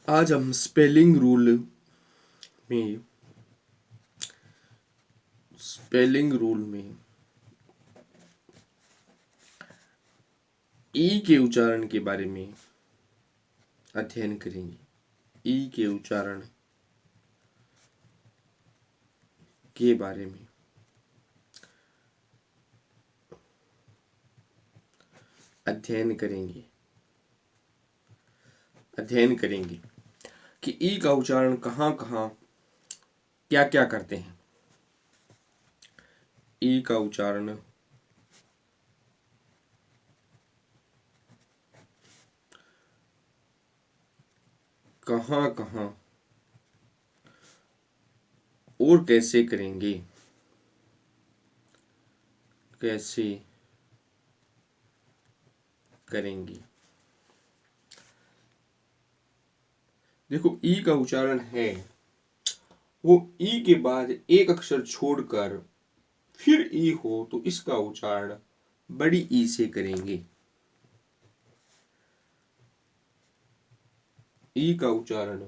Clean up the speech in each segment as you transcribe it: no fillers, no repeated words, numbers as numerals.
आज हम spelling rule में ई के उच्चारण के बारे में अध्ययन करेंगे। ई के उच्चारण के बारे में अध्ययन करेंगे कि ई का उच्चारण कहाँ कहाँ क्या क्या करते हैं। ई का उच्चारण कहाँ कहाँ और कैसे करेंगे। देखो, ई का उच्चारण है वो ई के बाद एक अक्षर छोड़कर फिर ई हो तो इसका उच्चारण बड़ी ई से करेंगे। ई का उच्चारण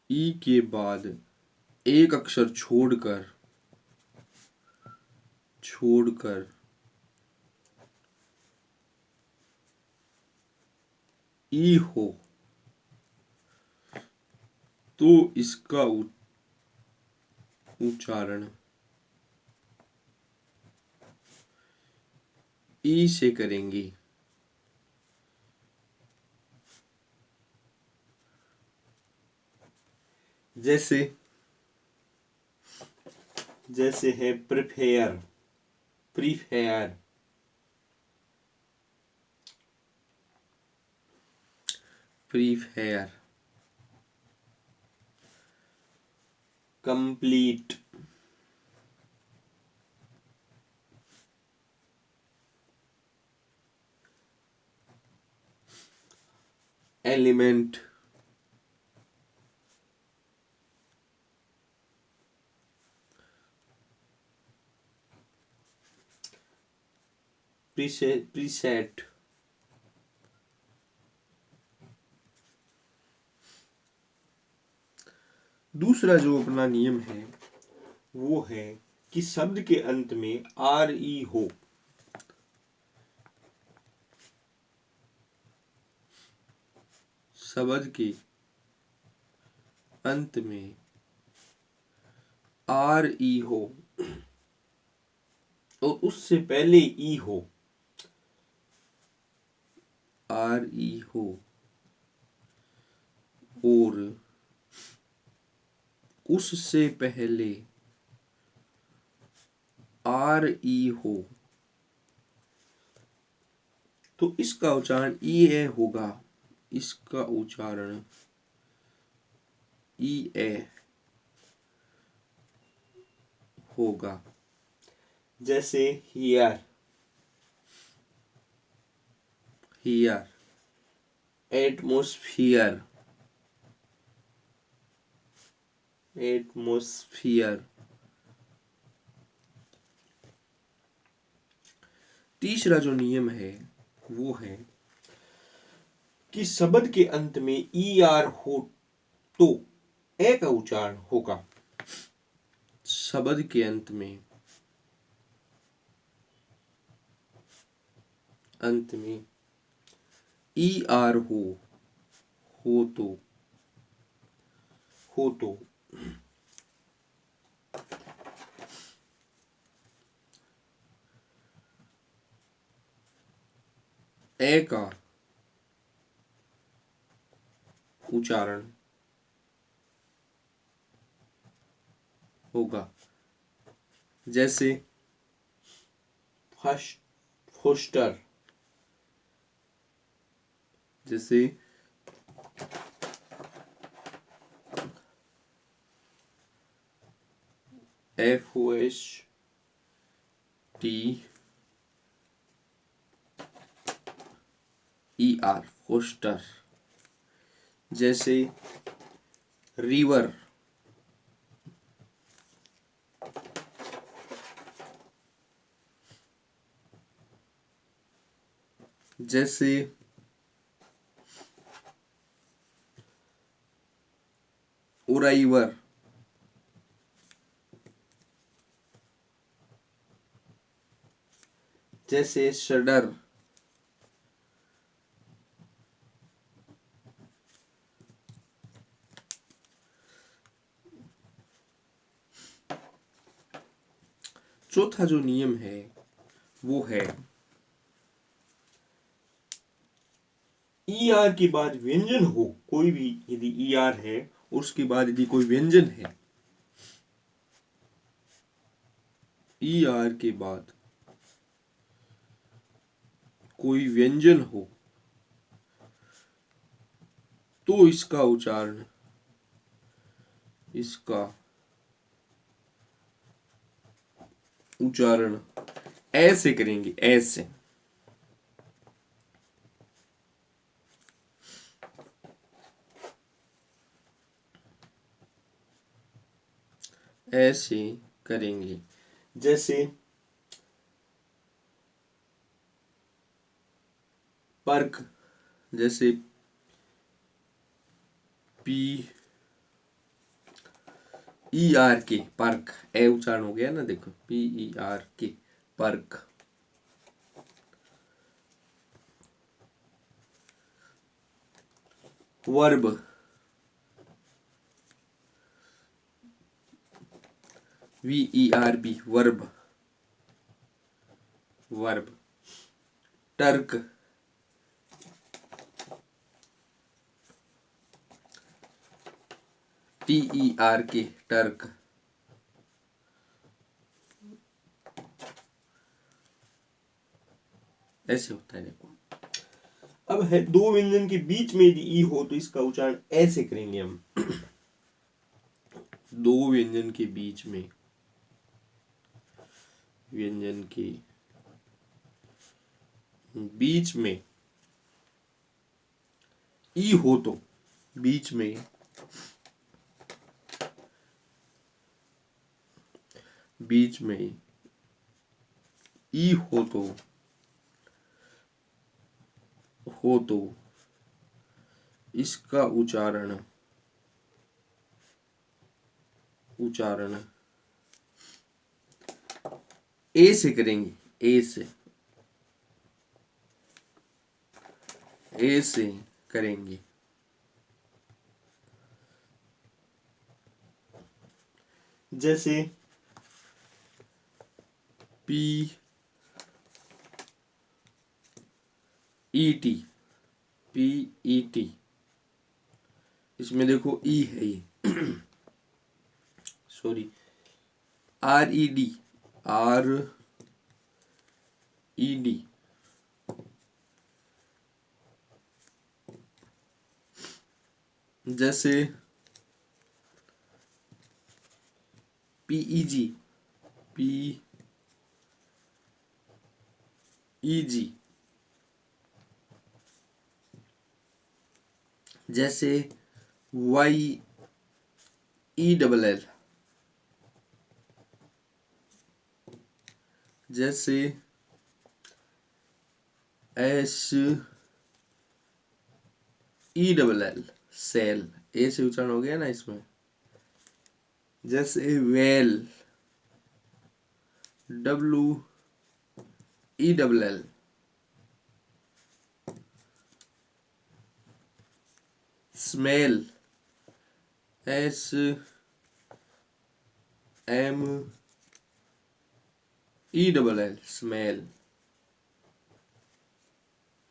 ई के बाद एक अक्षर छोड़कर ई हो तो इसका उच्चारण ई से करेंगे। जैसे है प्रिफेयर, कंप्लीट, एलिमेंट, प्रीसेट, दूसरा जो अपना नियम है वो है कि शब्द के अंत में आर ई हो। शब्द के अंत में आर ई हो और उससे पहले ई हो। आर ई हो और उससे पहले आर ई हो तो इसका उच्चारण ई ए होगा। इसका उच्चारण ई ए होगा। जैसे हियर, एटमॉस्फियर, तीसरा जो नियम है वो है कि शब्द के अंत में ई आर हो तो ए का उच्चारण होगा। शब्द के अंत में ई आर हो तो ए का उच्चारण होगा। जैसे फोस्टर, जैसे FOSTER, फोस्टर। जैसे रिवर, जैसे उराइवर, जैसे शडर, चौथा जो नियम है वो है ई आर के बाद व्यंजन हो, कोई भी यदि ई आर है उसके बाद यदि कोई व्यंजन है, ई आर के बाद कोई व्यंजन हो तो इसका उच्चारण ऐसे करेंगे, ऐसे, ऐसे करेंगे। जैसे पर्क, जैसे P E R K, perk, ए उच्चारण हो गया ना, देखो P E R K, perk. Verb, V E R B, verb, verb. Turk, T E R K, turk. ऐसे होता है, देखो। अब है दो व्यंजन के बीच में यदि ई हो तो इसका उच्चारण ऐसे करेंगे हम। दो व्यंजन के बीच में, व्यंजन के बीच में ई हो तो, बीच में ई हो तो इसका उच्चारण ए से करेंगे, ए से करेंगे। जैसे P E T, P E T, इसमें देखो ई है, ये sorry, R E D, R E D, जैसे पी ई जी, जैसे वाई ई डबल एल, जैसे S E double L, sell, ए से उच्चारण हो गया ना इसमें। जैसे well, W E double L, smell, S M E double L, smell.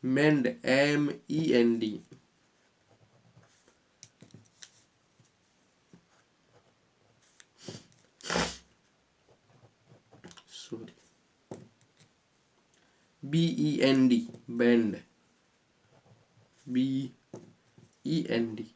Mend, M E N D, sorry, B E N D, bend, B E N D.